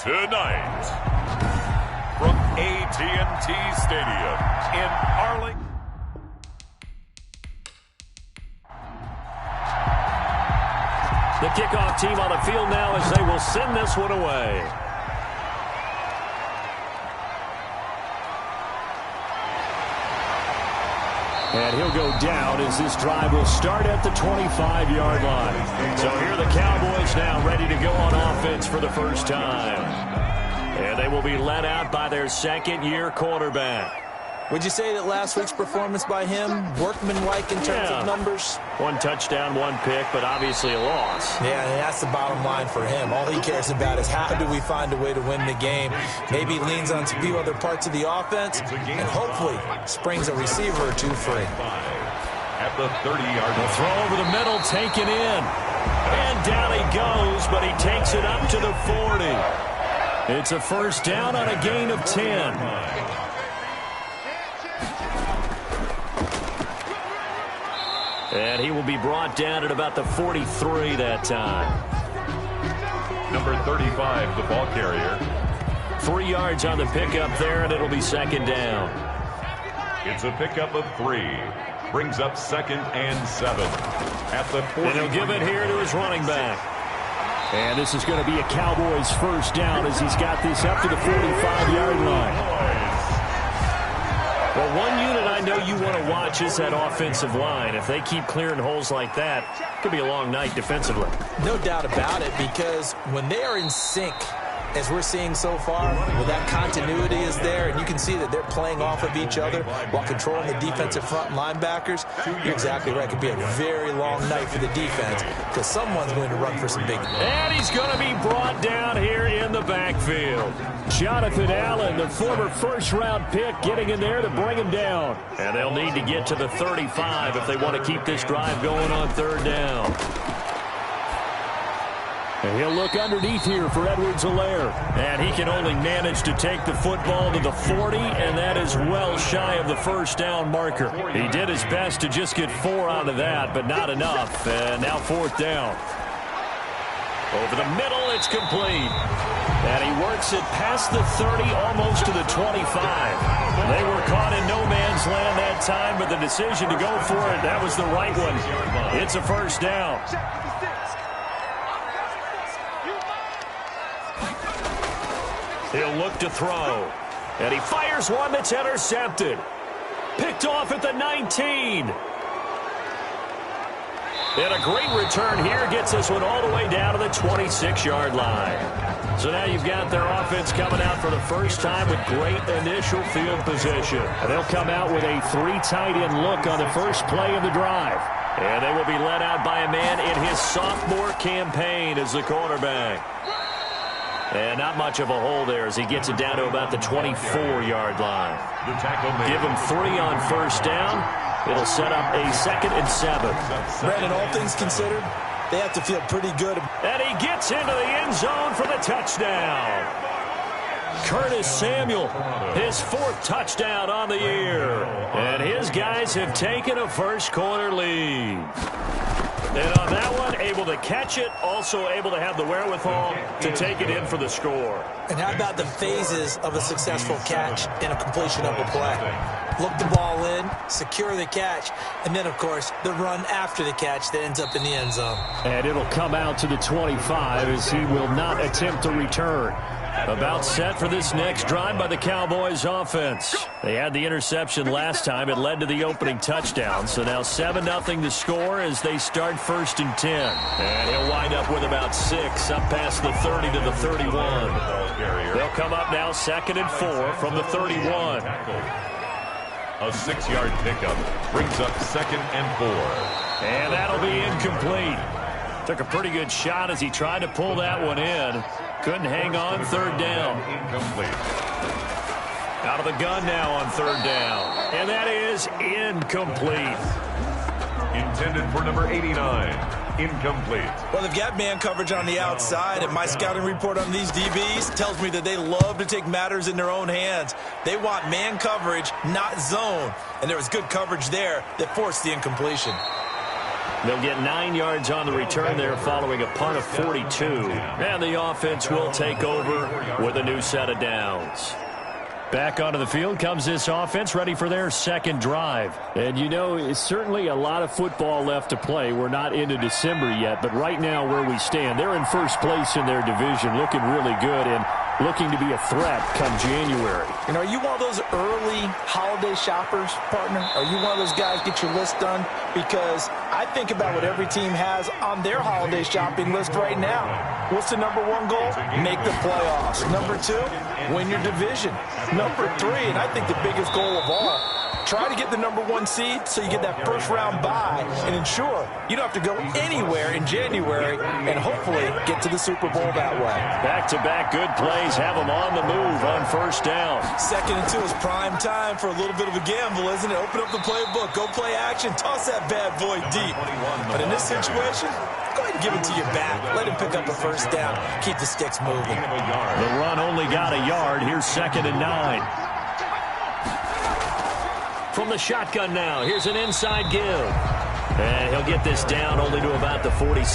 Tonight, from AT&T Stadium in Arlington. The kickoff team on the field now as they will send this one away. And he'll go down as this drive will start at the 25-yard line. So here are the Cowboys now ready to go on offense for the first time. And they will be led out by their second-year quarterback. Would you say that last week's performance by him, workmanlike in terms of numbers? One touchdown, one pick, but obviously a loss. Yeah, and that's the bottom line for him. All he cares about is how do we find a way to win the game. Maybe leans on a few other parts of the offense, and hopefully springs a receiver or two free. At the 30-yard line. Throw over the middle, taken in. And down he goes, but he takes it up to the 40. It's a first down on a gain of 10. And he will be brought down at about the 43 that time. Number 35, the ball carrier. 3 yards on the pickup there, and it'll be second down. It's a pickup of 3. Brings up 2nd and 7. At the 40. And he'll give it here to his running back. And this is going to be a Cowboys first down as he's got this up to the 45-yard line. Well, one unit I know you want to watch is that offensive line. If they keep clearing holes like that, it could be a long night defensively. No doubt about it, because when they are in sync, as we're seeing so far, well, that continuity is there, and you can see that they're playing off of each other while controlling the defensive front linebackers. You're exactly right. It could be a very long night for the defense because someone's going to run for some big. And he's going to be brought down here in the backfield. Jonathan Allen, the former first-round pick, getting in there to bring him down. And they'll need to get to the 35 if they want to keep this drive going on third down. And he'll look underneath here for Edwards-Helaire. And he can only manage to take the football to the 40, and that is well shy of the first down marker. He did his best to just get 4 out of that, but not enough. And now fourth down. Over the middle, it's complete. And he works it past the 30, almost to the 25. They were caught in no man's land that time, but the decision to go for it, that was the right one. It's a first down. He'll look to throw. And he fires one that's intercepted. Picked off at the 19. And a great return here gets this one all the way down to the 26-yard line. So now you've got their offense coming out for the first time with great initial field position. And they'll come out with a 3 tight end look on the first play of the drive. And they will be led out by a man in his sophomore campaign as the quarterback. And not much of a hole there as he gets it down to about the 24-yard line. Give him 3 on first down. It'll set up a 2nd and 7. Brandon, all things considered, they have to feel pretty good. And he gets into the end zone for the touchdown. Curtis Samuel, his 4th touchdown on the year. And his guys have taken a first-quarter lead. And on that one, able to catch it, also able to have the wherewithal to take it in for the score. And how about the phases of a successful catch and a completion of a play? Look the ball in, secure the catch, and then, of course, the run after the catch that ends up in the end zone. And it'll come out to the 25 as he will not attempt to return. About set for this next drive by the Cowboys offense. They had the interception last time. It led to the opening touchdown. So now 7-0 to score as they start 1st and 10. And he'll wind up with about 6 up past the 30 to the 31. They'll come up now 2nd and 4 from the 31. A 6-yard pickup brings up 2nd and 4. And that'll be incomplete. Took a pretty good shot as he tried to pull that one in. Couldn't hang on 3rd down. Incomplete. Out of the gun now on 3rd down. And that is incomplete. Intended for number 89. Incomplete. Well, they've got man coverage on the outside, and my scouting report on these DBs tells me that they love to take matters in their own hands. They want man coverage, not zone. And there was good coverage there that forced the incompletion. They'll get 9 yards on the return there following a punt of 42. And the offense will take over with a new set of downs. Back onto the field comes this offense, ready for their second drive. And, you know, it's certainly a lot of football left to play. We're not into December yet, but right now where we stand, they're in first place in their division, looking really good and looking to be a threat come January. You know, are you one of those early holiday shoppers, partner? Are you one of those guys get your list done? Because I think about what every team has on their holiday shopping list right now. What's the number one goal? Make the playoffs. Number 2, win your division. Number 3, and I think the biggest goal of all, try to get the number 1 seed so you get that first round bye and ensure you don't have to go anywhere in January and hopefully get to the Super Bowl that way. Back-to-back good plays have them on the move on first down. 2nd and 2 is prime time for a little bit of a gamble, isn't it? Open up the playbook, go play action, toss that bad boy deep. But in this situation, go ahead and give it to your back. Let him pick up a first down. Keep the sticks moving. The run only got a yard. Here's 2nd and 9. From the shotgun now, here's an inside give. And he'll get this down only to about the 46.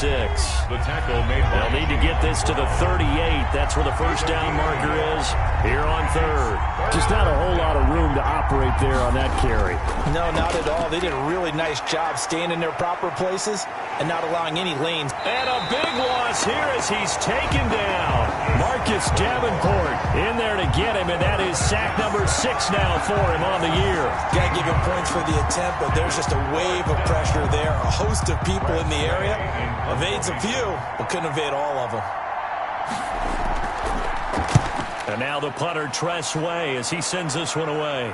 The tackle made. They'll need to get this to the 38. That's where the first down marker is here on 3rd. Just not a whole lot of room to operate there on that carry. No, not at all. They did a really nice job staying in their proper places and not allowing any lanes. And a big loss here as he's taken down. Marcus Davenport in there to get him, and that is sack number 6 now for him on the year. Got to give him points for the attempt, but there's just a wave of pressure there. A host of people in the area. Evades a few, but couldn't evade all of them. And now the punter, Tress Way, as he sends this one away.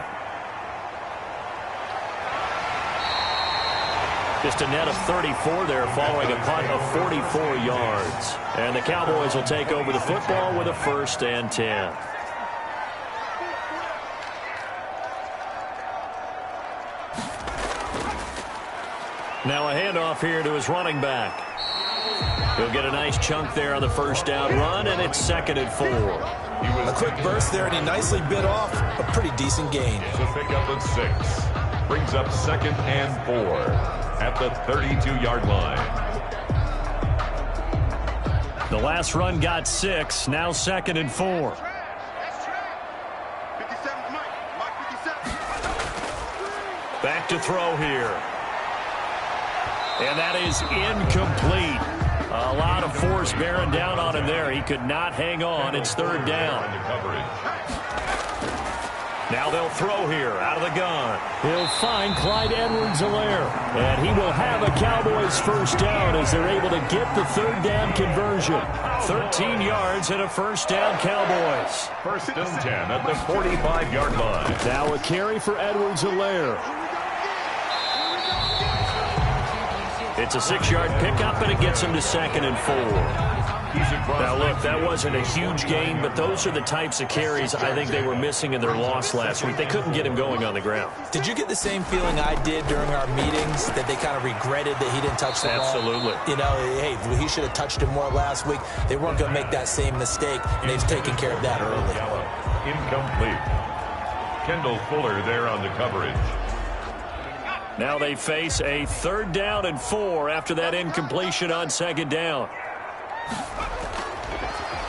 Just a net of 34 there following a punt of 44 yards. And the Cowboys will take over the football with a 1st and 10. Now a handoff here to his running back. He'll get a nice chunk there on the first down run, and it's 2nd and 4. A quick burst there, and he nicely bit off a pretty decent gain. It's a pickup of 6. Brings up 2nd and 4 at the 32-yard line. The last run got 6. Now 2nd and 4. Back to throw here. And that is incomplete. A lot of force bearing down on him there. He could not hang on. It's 3rd down. Now they'll throw here out of the gun. He'll find Clyde Edwards-Helaire. And he will have a Cowboys first down as they're able to get the 3rd down conversion. 13 yards and a first down, Cowboys. 1st and 10 at the 45-yard line. Now a carry for Edwards-Helaire. It's a 6-yard pickup, and it gets him to 2nd and 4. Now, look, that wasn't a huge gain, but those are the types of carries I think they were missing in their loss last week. They couldn't get him going on the ground. Did you get the same feeling I did during our meetings, that they kind of regretted that he didn't touch the ball? Absolutely. You know, hey, he should have touched it more last week. They weren't going to make that same mistake, and they've taken care of that early. Incomplete. Kendall Fuller there on the coverage. Now they face a 3rd down and 4 after that incompletion on 2nd down.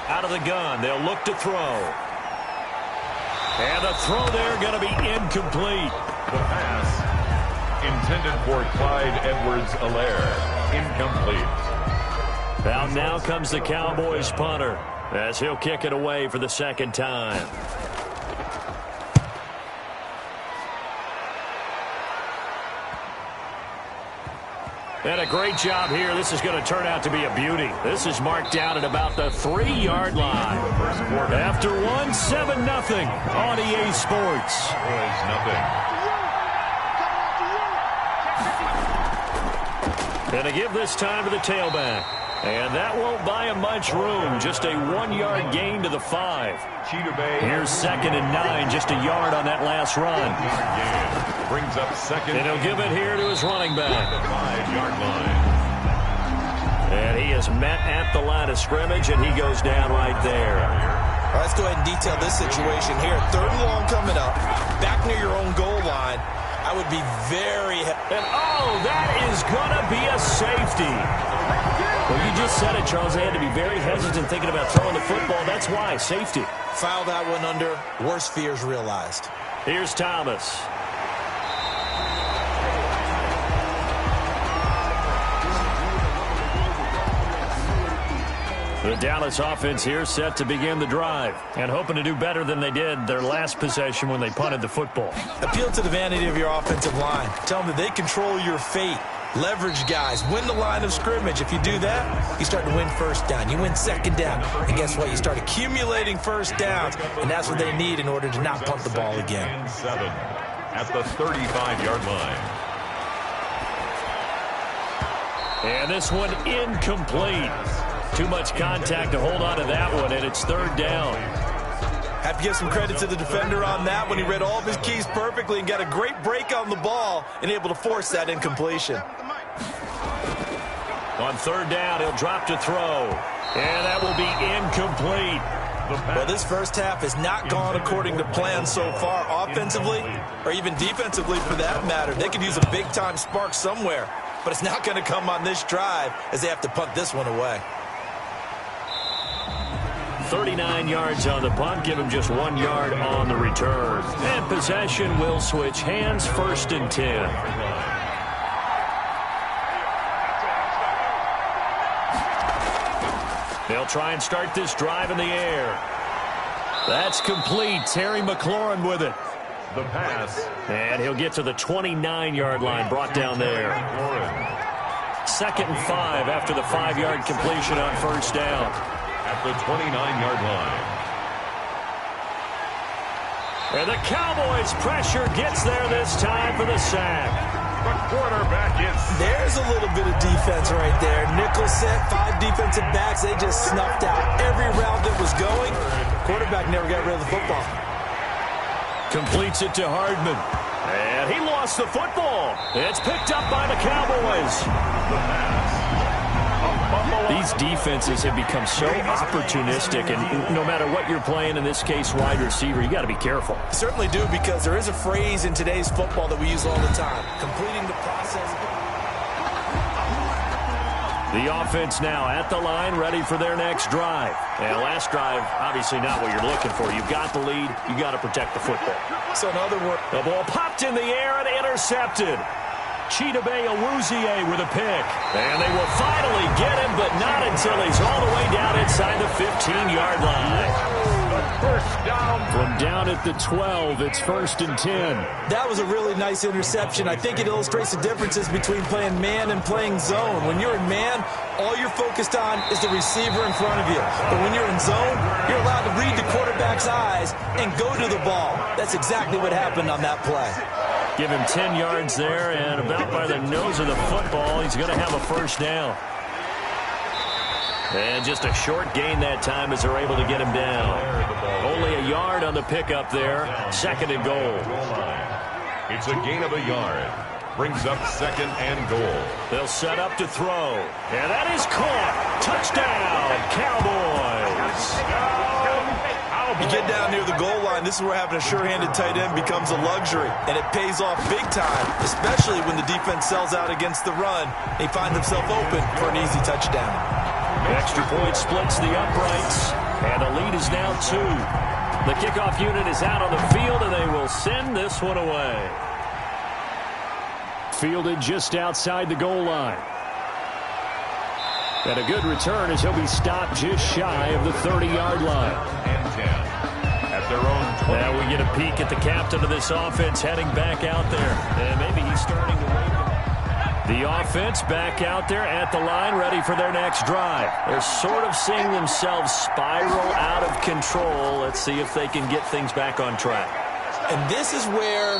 Out of the gun, they'll look to throw. And the throw there going to be incomplete. The pass intended for Clyde Edwards-Helaire. Incomplete. Now comes the Cowboys punter as he'll kick it away for the 2nd time. And a great job here. This is going to turn out to be a beauty. This is marked down at about the 3-yard line. After 1, 7-0 on EA Sports. And a give this time to the tailback. And that won't buy him much room. Just a 1-yard gain to the 5. Here's 2nd and 9. Just a yard on that last run. Brings up 2nd. And he'll give it here to his running back. The 5-yard line. And he is met at the line of scrimmage, and he goes down right there. All right, let's go ahead and dtel this situation here. 3rd and long coming up. Back near your own goal line. I would be very... And oh, that is going to be a safety. Well, you just said it, Charles. They had to be very hesitant thinking about throwing the football. That's why, safety. Foul that one under. Worst fears realized. Here's Thomas. The Dallas offense here set to begin the drive and hoping to do better than they did their last possession when they punted the football. Appeal to the vanity of your offensive line. Tell them that they control your fate. Leverage guys. Win the line of scrimmage. If you do that, you start to win first down. You win second down. And guess what? You start accumulating first downs. And that's what they need in order to not punt the ball again. And 7 at the 35-yard line. And this one incomplete. Too much contact to hold on to that one, and it's third down. Have to give some credit to the defender on that one. He read all of his keys perfectly and got a great break on the ball and able to force that incompletion. On third down, he'll drop to throw. And that will be incomplete. Well, this first half has not gone according to plan so far offensively or even defensively for that matter. They could use a big-time spark somewhere, but it's not going to come on this drive as they have to punt this one away. 39 yards on the punt, give him just 1 yard on the return. And possession will switch hands, 1st and 10. They'll try and start this drive in the air. That's complete. Terry McLaurin with it. The pass. And he'll get to the 29-yard line, brought down there. 2nd and 5 after the 5-yard completion on first down. At the 29-yard line. And the Cowboys' pressure gets there this time for the sack. The quarterback is... There's a little bit of defense right there. Nickel set, 5 defensive backs. They just snuffed out every route that was going. Quarterback never got rid of the football. Completes it to Hardman. And he lost the football. It's picked up by the Cowboys. The pass. These defenses have become so opportunistic, and no matter what you're playing, in this case wide receiver, you got to be careful. Certainly do, because there is a phrase in today's football that we use all the time: completing the process. The offense now at the line, ready for their next drive. And last drive, obviously not what you're looking for. You've got the lead. You got to protect the football. So in other words, the ball popped in the air and intercepted. Chidobe Awuzie with a pick. And they will finally get him, but not until he's all the way down inside the 15-yard line. First down. From down at the 12, it's 1st and 10. That was a really nice interception. I think it illustrates the differences between playing man and playing zone. When you're in man, all you're focused on is the receiver in front of you. But when you're in zone, you're allowed to read the quarterback's eyes and go to the ball. That's exactly what happened on that play. Give him 10 yards there, and about by the nose of the football, he's going to have a first down. And just a short gain that time as they're able to get him down. Only a yard on the pickup there. 2nd and goal. It's a gain of a yard. Brings up 2nd and goal. They'll set up to throw. And that is caught. Touchdown, Cowboys. You get down near the goal line, this is where having a sure-handed tight end becomes a luxury. And it pays off big time, especially when the defense sells out against the run. They find themselves open for an easy touchdown. Extra point splits the uprights, and the lead is now 2. The kickoff unit is out on the field, and they will send this one away. Fielded just outside the goal line. And a good return as he'll be stopped just shy of the 30-yard line. And 10 at their own 20. Now we get a peek at the captain of this offense heading back out there. And maybe he's starting to wake up. The offense back out there at the line, ready for their next drive. They're sort of seeing themselves spiral out of control. Let's see if they can get things back on track. And this is where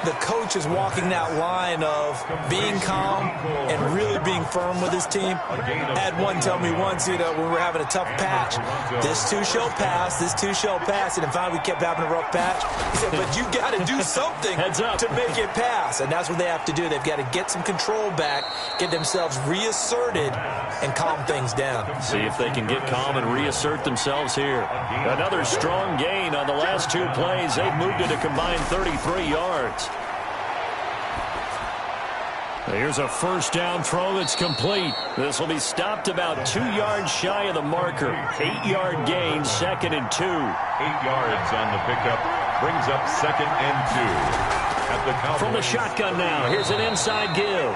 the coach is walking that line of being calm and really being firm with his team. I had one tell me once, when we were having a tough patch, this too shall pass, this too shall pass. And finally we kept having a rough patch. He said, but you got to do something to make it pass. And that's what they have to do. They've got to get some control back, get themselves reasserted, and calm things down. See if they can get calm and reassert themselves here. Another strong gain on the last 2 plays. They've moved it a combined 33 yards. Here's a first down throw that's complete. This will be stopped about 2 yards shy of the marker. 8-yard gain, 2nd and 2. 8 yards on the pickup. Brings up 2nd and 2. At the Cowboys. From the shotgun now, here's an inside give.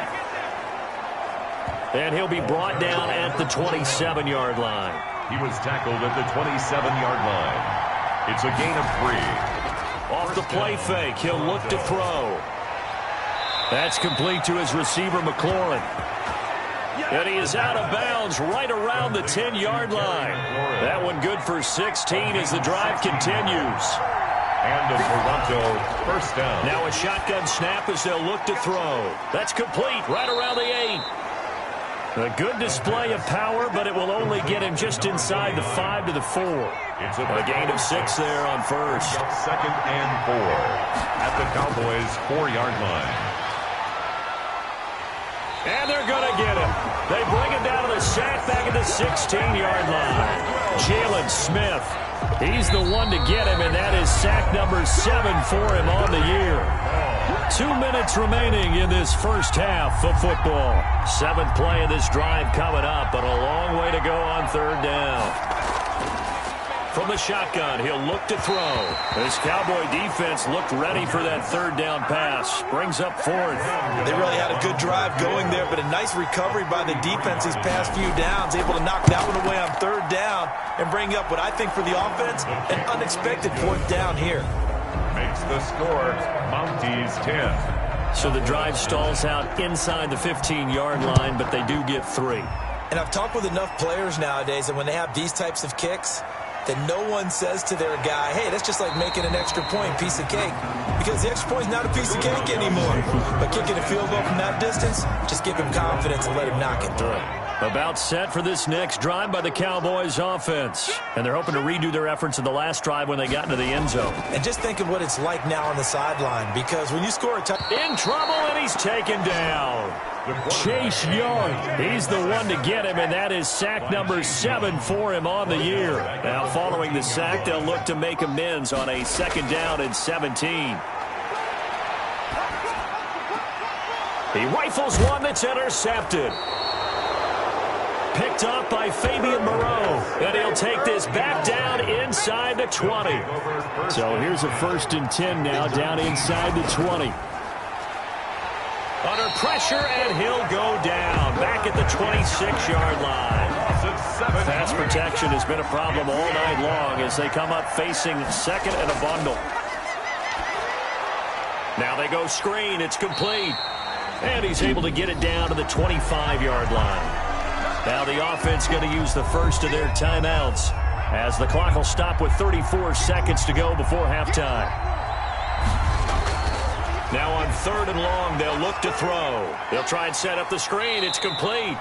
And he'll be brought down at the 27-yard line. He was tackled at the 27-yard line. It's a gain of 3. Off the play fake, he'll look to throw. That's complete to his receiver, McLaurin. And he is out of bounds right around the 10-yard line. That one good for 16 as the drive continues. And a Toronto first down. Now a shotgun snap as they'll look to throw. That's complete right around the 8. A good display of power, but it will only get him just inside the 5 to the 4. It's a gain of 6 there on first. 2nd and 4 at the Cowboys' 4-yard line. And they're going to get him. They bring him down to the sack back at the 16-yard line. Jalen Smith. He's the one to get him, and that is sack number 7 for him on the year. 2 minutes remaining in this first half of football. 7th play of this drive coming up, but a long way to go on 3rd down. From the shotgun, he'll look to throw. This Cowboy defense looked ready for that 3rd down pass. Brings up 4th. They really had a good drive going there, but a nice recovery by the defense these past few downs. Able to knock that one away on 3rd down and bring up what I think for the offense, an unexpected 4th down here. Makes the score Mounties 10. So the drive stalls out inside the 15-yard line, but they do get 3. And I've talked with enough players nowadays that when they have these types of kicks, that no one says to their guy, hey, that's just like making an extra point, piece of cake. Because the extra point is not a piece of cake anymore. But kicking a field goal from that distance, just give him confidence and let him knock it through. About set for this next drive by the Cowboys offense. And they're hoping to redo their efforts in the last drive when they got into the end zone. And just think of what it's like now on the sideline. Because when you score a touchdown... In trouble, and he's taken down. Chase Young, he's the one to get him, and that is sack number 7 for him on the year. Now, following the sack, they'll look to make amends on a 2nd down and 17. He rifles one that's intercepted. Picked up by Fabian Moreau, and he'll take this back down inside the 20. So here's a 1st and 10 now, down inside the 20. Under pressure, and he'll go down back at the 26-yard line. Pass protection has been a problem all night long as they come up facing 2nd and a bundle. Now they go screen. It's complete. And he's able to get it down to the 25-yard line. Now the offense going to use the first of their timeouts as the clock will stop with 34 seconds to go before halftime. Now on 3rd and long, they'll look to throw. They'll try and set up the screen. It's complete.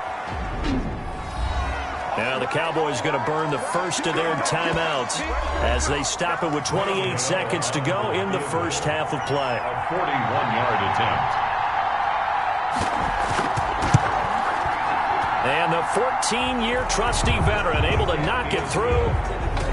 Now the Cowboys going to burn the first of their timeouts as they stop it with 28 seconds to go in the first half of play. A 41-yard attempt. And the 14-year trusty veteran able to knock it through.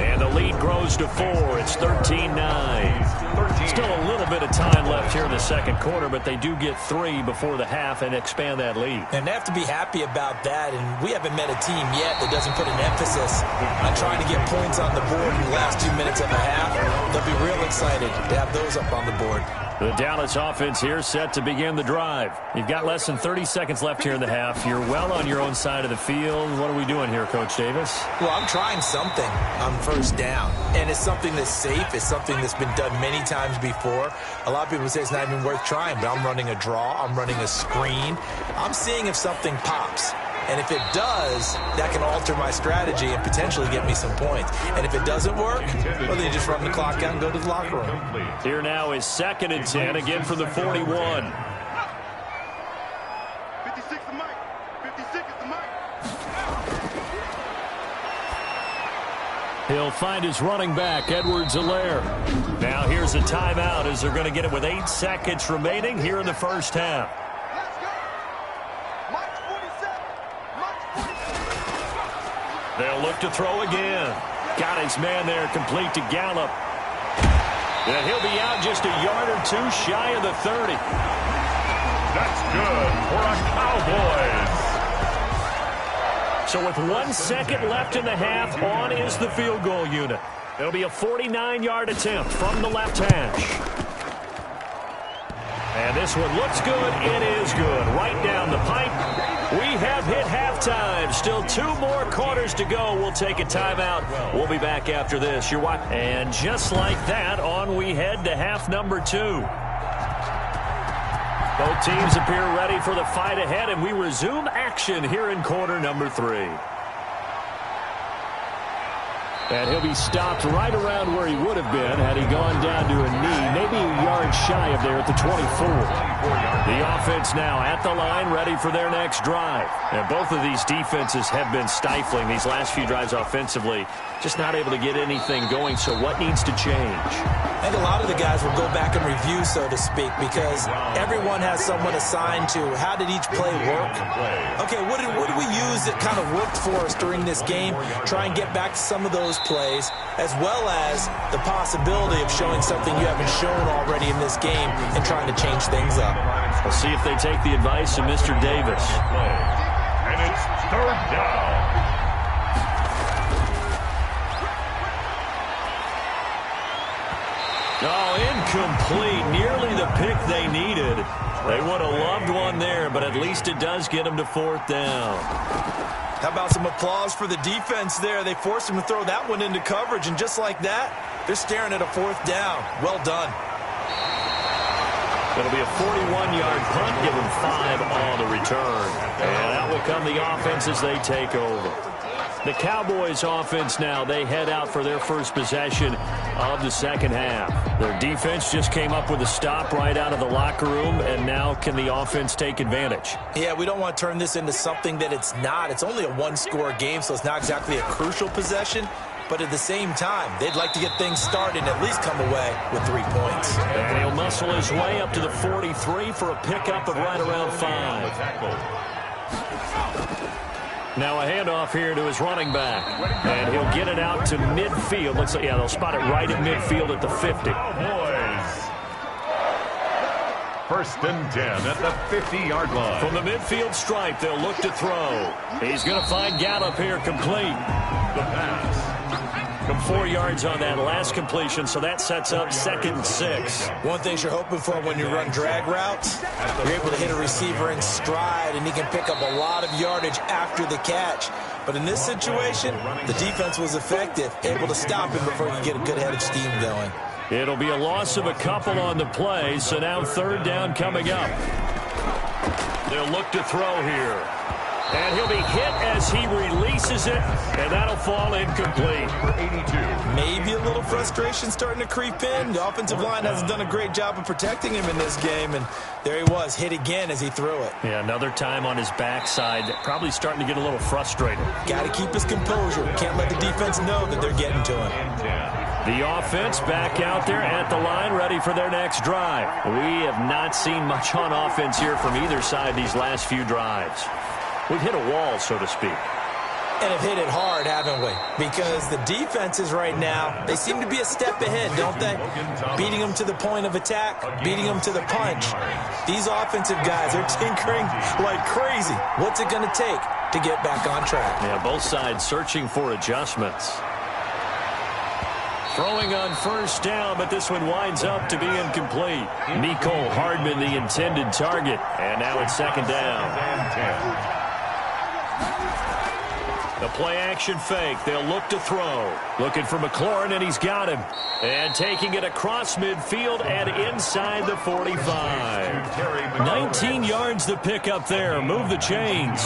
And the lead grows to 4. It's 13-9. Still a little bit of time left here in the 2nd quarter, but they do get 3 before the half and expand that lead. And they have to be happy about that. And we haven't met a team yet that doesn't put an emphasis on trying to get points on the board in the last 2 minutes of a half. They'll be real excited to have those up on the board. The Dallas offense here set to begin the drive. You've got less than 30 seconds left here in the half. You're well on your own side of the field. What are we doing here, Coach Davis? Well, I'm trying something on 1st down. And it's something that's safe. It's something that's been done many times before. A lot of people say it's not even worth trying, but I'm running a draw. I'm running a screen. I'm seeing if something pops. And if it does, that can alter my strategy and potentially get me some points. And if it doesn't work, well, then you just run the clock out and go to the locker room. Here now is 2nd and 10, again from the 41. 56 to Mike. 56 to Mike. He'll find his running back, Edwards-Helaire. Now here's a timeout as they're going to get it with 8 seconds remaining here in the first half. They'll look to throw again. Got his man there, complete to Gallup. And he'll be out just a yard or 2 shy of the 30. That's good for a Cowboys. So with 1 second left in the half, on is the field goal unit. It'll be a 49-yard attempt from the left hash. And this one looks good. It is good. Right down the pipe. We have hit halftime. Still 2 more quarters to go. We'll take a timeout. We'll be back after this. You're watching. And just like that, on we head to half number 2. Both teams appear ready for the fight ahead, and we resume action here in quarter number 3. And he'll be stopped right around where he would have been had he gone down to a knee, maybe a yard shy of there at the 24. The offense now at the line, ready for their next drive. And both of these defenses have been stifling these last few drives offensively, just not able to get anything going. So what needs to change? I think a lot of the guys will go back and review, so to speak, because everyone has someone assigned to how did each play work. Okay, what did we use that kind of worked for us during this game? Try and get back to some of those plays, as well as the possibility of showing something you haven't shown already in this game and trying to change things up. We'll see if they take the advice of Mr. Davis. And it's 3rd down. Oh, incomplete. Nearly the pick they needed. They would have loved one there, but at least it does get them to 4th down. How about some applause for the defense there? They forced him to throw that one into coverage, and just like that, they're staring at a 4th down. Well done. It'll be a 41-yard punt, give them 5 on the return. And out will come the offense as they take over. The Cowboys offense now, they head out for their first possession of the second half. Their defense just came up with a stop right out of the locker room, and now can the offense take advantage? Yeah, we don't want to turn this into something that it's not. It's only a 1-score game, so it's not exactly a crucial possession. But at the same time, they'd like to get things started and at least come away with 3 points. And he'll muscle his way up to the 43 for a pickup of right around 5. Now a handoff here to his running back. And he'll get it out to midfield. Looks like, yeah, they'll spot it right at midfield at the 50. First and 10 at the 50-yard line. From the midfield stripe, they'll look to throw. He's going to find Gallup here complete. The pass. From 4 yards on that last completion, so that sets up 2nd and 6. One thing you're hoping for when you run drag routes, you're able to hit a receiver in stride, and he can pick up a lot of yardage after the catch. But in this situation, the defense was effective, able to stop him before he could get a good head of steam going. It'll be a loss of a couple on the play, so now 3rd down coming up. They'll look to throw here. And he'll be hit as he releases it, and that'll fall incomplete. 82. Maybe a little frustration starting to creep in. The offensive line hasn't done a great job of protecting him in this game, and there he was, hit again as he threw it. Yeah, another time on his backside, probably starting to get a little frustrated. Got to keep his composure. Can't let the defense know that they're getting to him. The offense back out there at the line, ready for their next drive. We have not seen much on offense here from either side these last few drives. We've hit a wall, so to speak. And have hit it hard, haven't we? Because the defenses right now, they seem to be a step ahead, don't they? Beating them to the point of attack, beating them to the punch. These offensive guys, they're tinkering like crazy. What's it going to take to get back on track? Yeah, both sides searching for adjustments. Throwing on 1st down, but this one winds up to be incomplete. Mecole Hardman, the intended target. And now it's 2nd down. The play-action fake. They'll look to throw. Looking for McLaurin, and he's got him. And taking it across midfield and inside the 45. 19 yards to pick up there. Move the chains.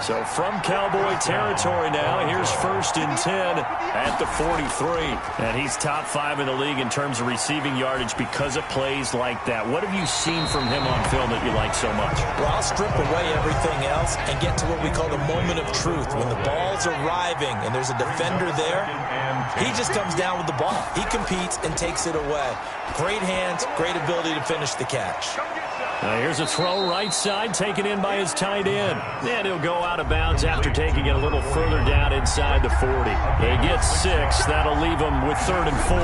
So from Cowboy territory now, here's 1st and 10 at the 43. And he's top 5 in the league in terms of receiving yardage because of plays like that. What have you seen from him on film that you like so much? Well, I'll strip away everything else and get to what we call the moment of truth. When the ball's arriving and there's a defender there, he just comes down with the ball. He competes and takes it away. Great hands, great ability to finish the catch. Here's a throw right side, taken in by his tight end. And he'll go out of bounds after taking it a little further down inside the 40. He gets 6. That'll leave him with 3rd and 4.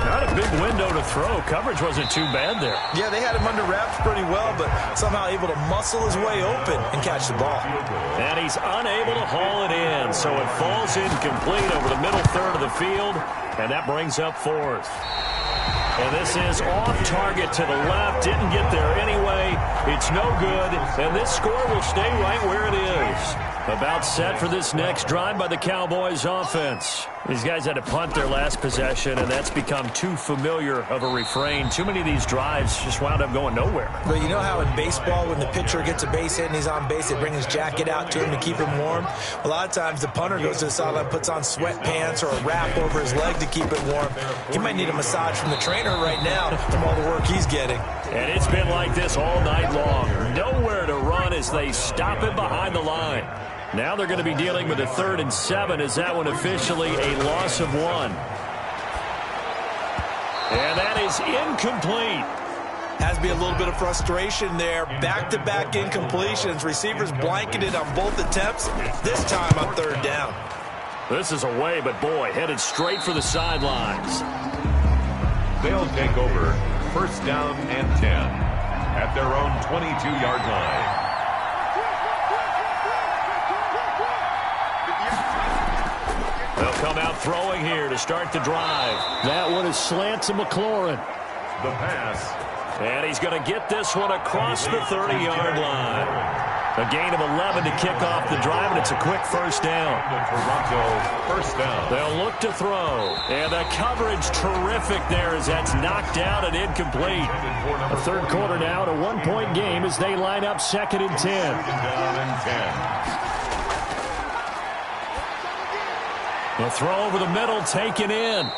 Not a big window to throw. Coverage wasn't too bad there. Yeah, they had him under wraps pretty well, but somehow able to muscle his way open and catch the ball. And he's unable to haul it in, so it falls incomplete over the middle third of the field, and that brings up 4th. And this is off target to the left. Didn't get there anyway. It's no good. And this score will stay right where it is. About set for this next drive by the Cowboys offense. These guys had to punt their last possession, and that's become too familiar of a refrain. Too many of these drives just wound up going nowhere. But you know how in baseball, when the pitcher gets a base hit and he's on base, they bring his jacket out to him to keep him warm? A lot of times the punter goes to the sideline, puts on sweatpants or a wrap over his leg to keep it warm. He might need a massage from the trainer right now from all the work he's getting. And it's been like this all night long. Nowhere to run as they stop him behind the line. Now they're going to be dealing with a 3rd and 7 as that one officially a loss of 1. And that is incomplete. Has to be a little bit of frustration there. Back-to-back incompletions. Receivers blanketed on both attempts, this time on 3rd down. This is away, but boy, headed straight for the sidelines. They'll take over 1st down and 10 at their own 22-yard line. They'll come out throwing here to start the drive. That one is slant to McLaurin. The pass. And he's going to get this one across the 30-yard line. A gain of 11 to kick off the drive, and it's a quick 1st down. The Toronto 1st down. They'll look to throw. And the coverage terrific there as that's knocked out and incomplete. A 3rd quarter now, and a 1-point game as they line up 2nd and 10. 2nd down and 10. The throw over the middle taken in.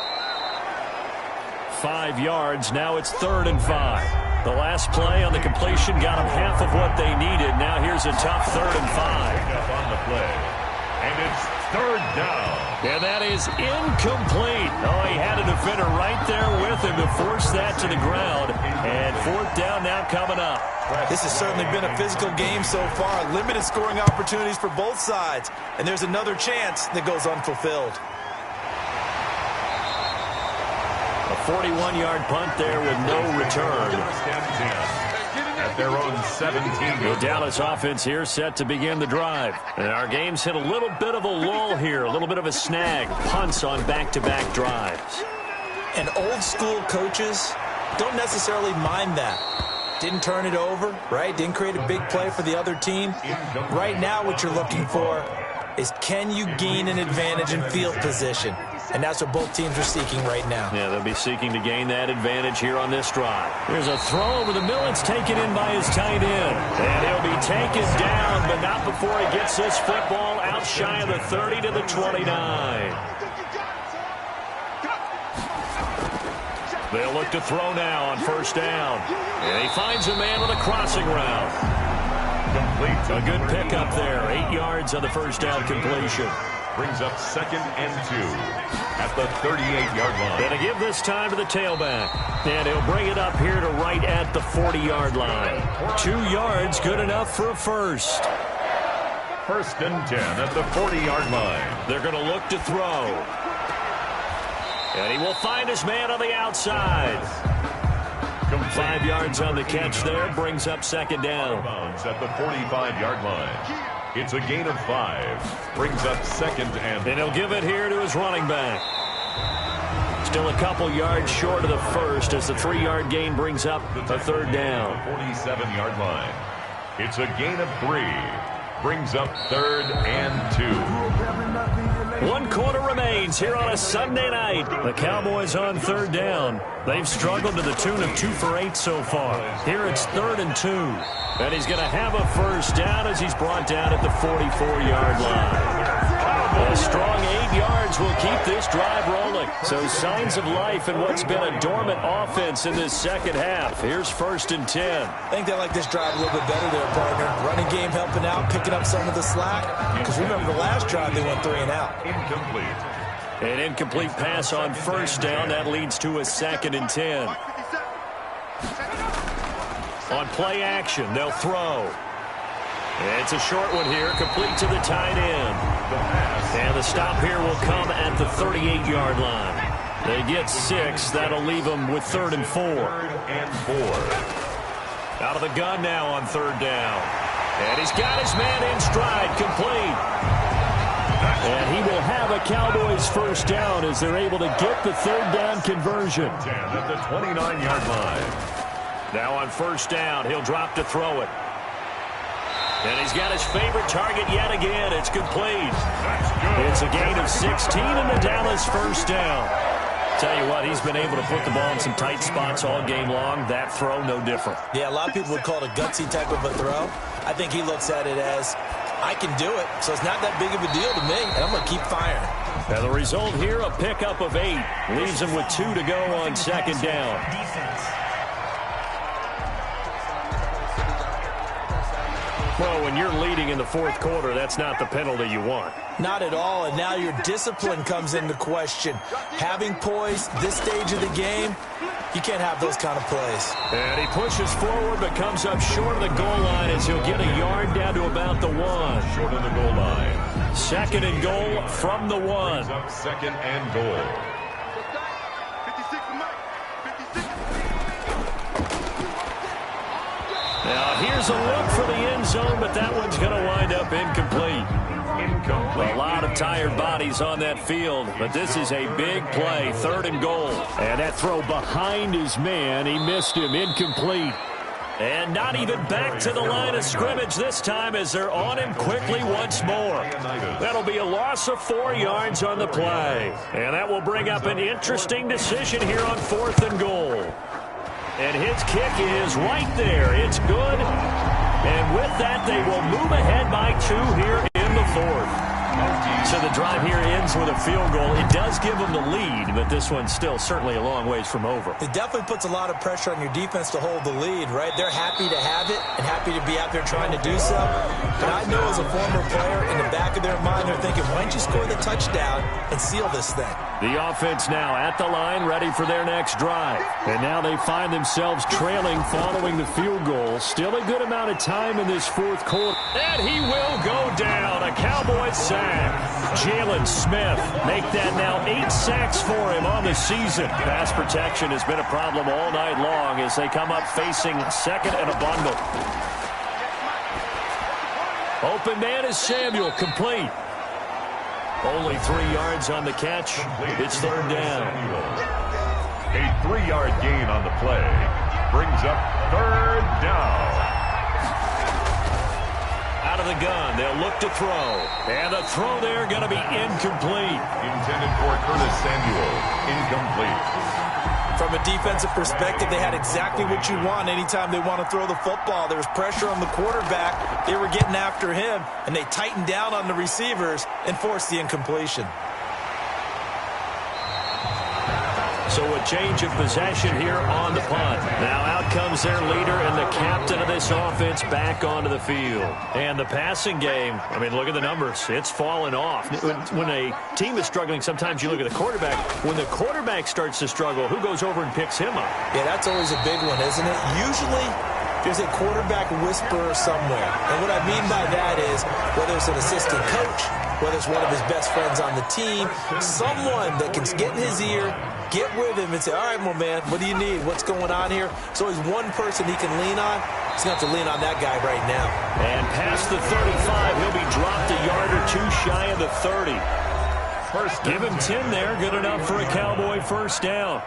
5 yards. Now it's 3rd and 5. The last play on the completion got them half of what they needed. Now here's a tough 3rd and 5. Up on the play. And it's 3rd down. And that is incomplete. Oh, he had a defender right there with him to force that to the ground. And 4th down now coming up. This has certainly been a physical game so far. Limited scoring opportunities for both sides. And there's another chance that goes unfulfilled. A 41-yard punt there with no return. At their own 17. The Dallas offense here set to begin the drive. And our game's hit a little bit of a lull here, a little bit of a snag. Punts on back-to-back drives. And old-school coaches don't necessarily mind that. Didn't turn it over, right? Didn't create a big play for the other team. Right now what you're looking for is can you gain an advantage in field position? And that's what both teams are seeking right now. Yeah, they'll be seeking to gain that advantage here on this drive. Here's a throw over the middle. It's taken in by his tight end. And he'll be taken down, but not before he gets this football out shy of the 30 to the 29. They'll look to throw now on 1st down. And he finds a man with a crossing route. Complete. A good pickup there. 8 yards on the 1st down completion. Brings up 2nd and 2 at the 38-yard line. And to give this time to the tailback. And he'll bring it up here to right at the 40-yard line. 2 yards, good enough for a first. 1st and 10 at the 40-yard line. They're going to look to throw. And he will find his man on the outside. 5 yards on the catch there, brings up 2nd down. At the 45-yard line. It's a gain of 5. Brings up 2nd and... And he'll give it here to his running back. Still a couple yards short of the first as the 3-yard gain brings up a 3rd down. 47-yard line. It's a gain of 3. Brings up 3rd and 2. 1 quarter remains here on a Sunday night. The Cowboys on 3rd down. They've struggled to the tune of 2 for 8 so far. Here it's 3rd and 2. And he's going to have a 1st down as he's brought down at the 44-yard line. A strong 8 yards will keep this drive rolling. So signs of life in what's been a dormant offense in this second half. Here's 1st and 10. I think they like this drive a little bit better there, partner. Running game helping out, picking up some of the slack. Because remember the last drive they went 3 and out. Incomplete. An incomplete pass on 1st down. That leads to a 2nd and 10. On play action, they'll throw. It's a short one here, complete to the tight end. And the stop here will come at the 38-yard line. They get 6. That'll leave them with 3rd and 4. Out of the gun now on 3rd down. And he's got his man in stride, complete. And he will have a Cowboys first down as they're able to get the 3rd down conversion. At the 29-yard line. Now on 1st down, he'll drop to throw it. And he's got his favorite target yet again. It's complete. It's a gain of 16 in the Dallas first down. Tell you what, he's been able to put the ball in some tight spots all game long. That throw, no different. Yeah, a lot of people would call it a gutsy type of a throw. I think he looks at it as, I can do it, so it's not that big of a deal to me, and I'm going to keep firing. And the result here, a pickup of 8. Leaves him with 2 to go on 2nd down. Well, when you're leading in the 4th quarter, that's not the penalty you want. Not at all, and now your discipline comes into question. Having poise this stage of the game, you can't have those kind of plays. And he pushes forward but comes up short of the goal line as he'll get a yard down to about the 1. Short of the goal line. 2nd and goal from the 1. 2nd and goal. 56 to Mike. 56. Now here's a look for the end zone, but that one's going to wind up incomplete. A lot of tired bodies on that field, but this is a big play, 3rd and goal. And that throw behind his man, he missed him, incomplete. And not even back to the line of scrimmage this time as they're on him quickly once more. That'll be a loss of 4 yards on the play. And that will bring up an interesting decision here on 4th and goal. And his kick is right there. It's good. And with that, they will move ahead by 2 here in the 4th. So the drive here ends with a field goal. It does give them the lead, but this one's still certainly a long ways from over. It definitely puts a lot of pressure on your defense to hold the lead, right? They're happy to have it and happy to be out there trying to do so. But I know as a former player, in the back of their mind, they're thinking, why don't you score the touchdown and seal this thing? The offense now at the line, ready for their next drive. And now they find themselves trailing following the field goal. Still a good amount of time in this 4th quarter. And he will go down. A Cowboys sack. Jalen Smith make that now 8 sacks for him on the season. Pass protection has been a problem all night long as they come up facing 2nd and a bundle. Open man is Samuel, complete. Only 3 yards on the catch. It's 3rd down. A 3-yard gain on the play brings up 3rd down. Out of the gun, they'll look to throw. And the throw there going to be incomplete. Intended for Curtis Samuel. Incomplete. From a defensive perspective, they had exactly what you want anytime they want to throw the football. There was pressure on the quarterback. They were getting after him, and they tightened down on the receivers and forced the incompletion. So a change of possession here on the punt. Now out comes their leader and the captain of this offense back onto the field. And the passing game, I mean, look at the numbers. It's fallen off. When a team is struggling, sometimes you look at the quarterback. When the quarterback starts to struggle, who goes over and picks him up? Yeah, that's always a big one, isn't it? Usually there's a quarterback whisperer somewhere. And what I mean by that is whether it's an assistant coach, whether it's one of his best friends on the team, someone that can get in his ear, get with him and say, all right, my man, what do you need? What's going on here? So he's one person he can lean on. He's going to have to lean on that guy right now. And past the 35, he'll be dropped a yard or 2 shy of the 30. Give him 10 there, good enough for a Cowboy first down.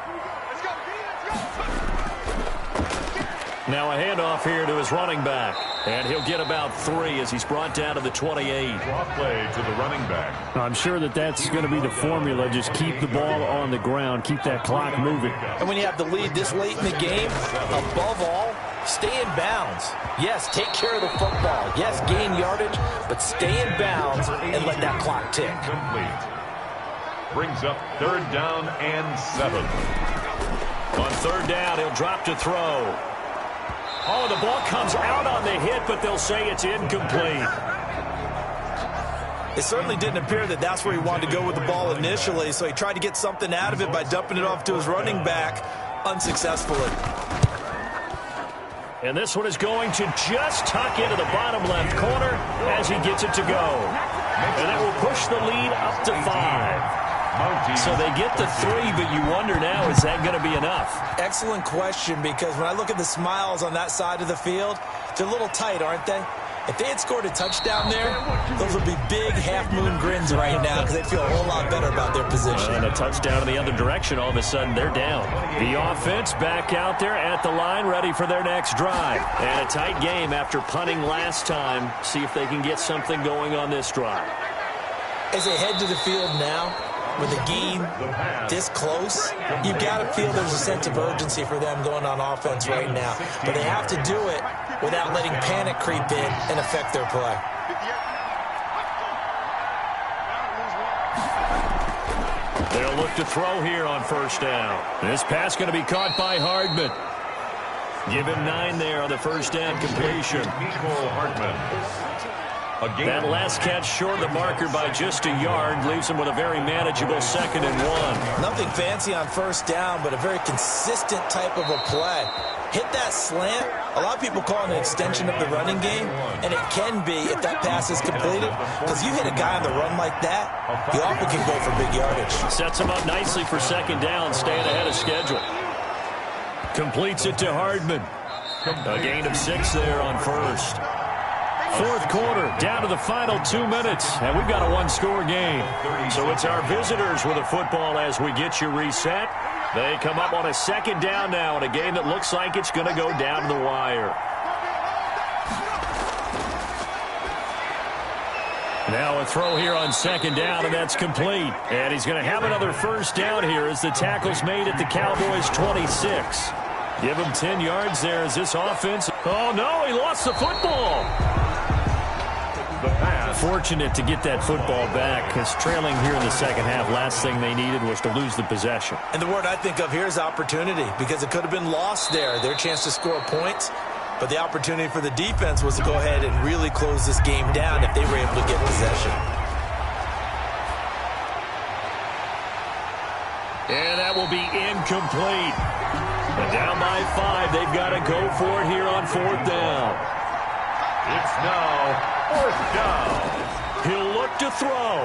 Now a handoff here to his running back. And he'll get about 3 as he's brought down to the 28. Draw play to the running back. I'm sure that's going to be the formula. Just keep the ball on the ground. Keep that clock moving. And when you have the lead this late in the game, above all, stay in bounds. Yes, take care of the football. Yes, gain yardage, but stay in bounds and let that clock tick. Complete. Brings up 3rd down and 7. On 3rd down, he'll drop to throw. Oh, the ball comes out on the hit, but they'll say it's incomplete. It certainly didn't appear that that's where he wanted to go with the ball initially, so he tried to get something out of it by dumping it off to his running back unsuccessfully. And this one is going to just tuck into the bottom left corner as he gets it to go. And that will push the lead up to 5. So they get the 3, but you wonder now, is that going to be enough? Excellent question, because when I look at the smiles on that side of the field, they're a little tight, aren't they? If they had scored a touchdown there, those would be big half-moon grins right now because they'd feel a whole lot better about their position. And a touchdown in the other direction, all of a sudden they're down. The offense back out there at the line, ready for their next drive. And a tight game after punting last time. See if they can get something going on this drive. As they head to the field now, with a game this close, you've got to feel there's a sense of urgency for them going on offense right now. But they have to do it without letting panic creep in and affect their play. They'll look to throw here on first down. This pass going to be caught by Hardman. Give him 9 there on the first down completion. That last catch short of the marker by just a yard leaves him with a very manageable 2nd and 1. Nothing fancy on first down, but a very consistent type of a play. Hit that slant. A lot of people call it an extension of the running game, and it can be if that pass is completed, because you hit a guy on the run like that, he often can go for big yardage. Sets him up nicely for 2nd down, staying ahead of schedule. Completes it to Hardman. A gain of 6 there on first. 4th quarter, down to the final 2 minutes, and we've got a 1-score game. So it's our visitors with the football as we get you reset. They come up on a 2nd down now in a game that looks like it's going to go down to the wire. Now a throw here on 2nd down, and that's complete. And he's going to have another first down here as the tackle's made at the Cowboys' 26. Give him 10 yards there as this offense. Oh, no, he lost the football. Fortunate to get that football back, because trailing here in the second half, last thing they needed was to lose the possession. And the word I think of here is opportunity, because it could have been lost there. Their chance to score points, but the opportunity for the defense was to go ahead and really close this game down if they were able to get possession. And that will be incomplete. And down by 5, they've got to go for it here on 4th down. It's now 4th down. He'll look to throw.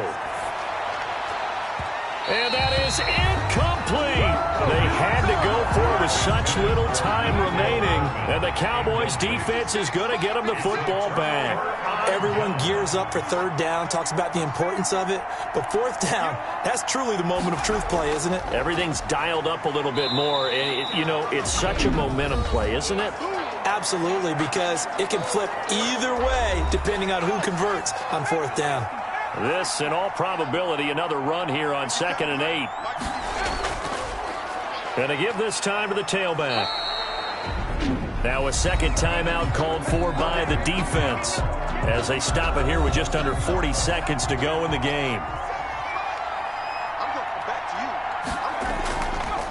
And that is incomplete. They had to go for it with such little time remaining. And the Cowboys defense is going to get them the football back. Everyone gears up for 3rd down, talks about the importance of it. But 4th down, that's truly the moment of truth play, isn't it? Everything's dialed up a little bit more. And, it's such a momentum play, isn't it? Absolutely, because it can flip either way depending on who converts on 4th down. This, in all probability, another run here on 2nd and 8. Going to give this time to the tailback. Now a 2nd timeout called for by the defense as they stop it here with just under 40 seconds to go in the game.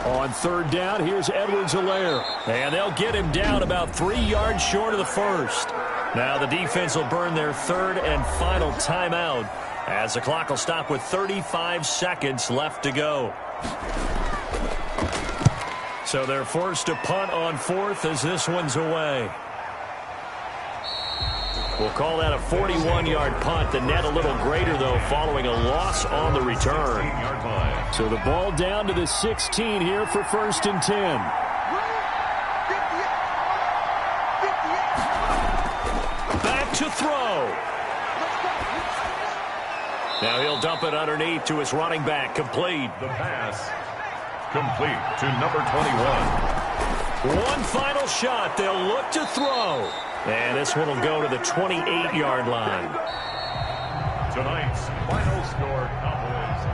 On 3rd down, here's Edwards-Helaire. And they'll get him down about 3 yards short of the first. Now the defense will burn their 3rd and final timeout as the clock will stop with 35 seconds left to go. So they're forced to punt on 4th as this one's away. We'll call that a 41-yard punt. The net a little greater, though, following a loss on the return. So the ball down to the 16 here for 1st and 10. Back to throw. Now he'll dump it underneath to his running back. Complete. The pass complete to number 21. One final shot. They'll look to throw. And this one will go to the 28-yard line. Tonight's final score, Cowboys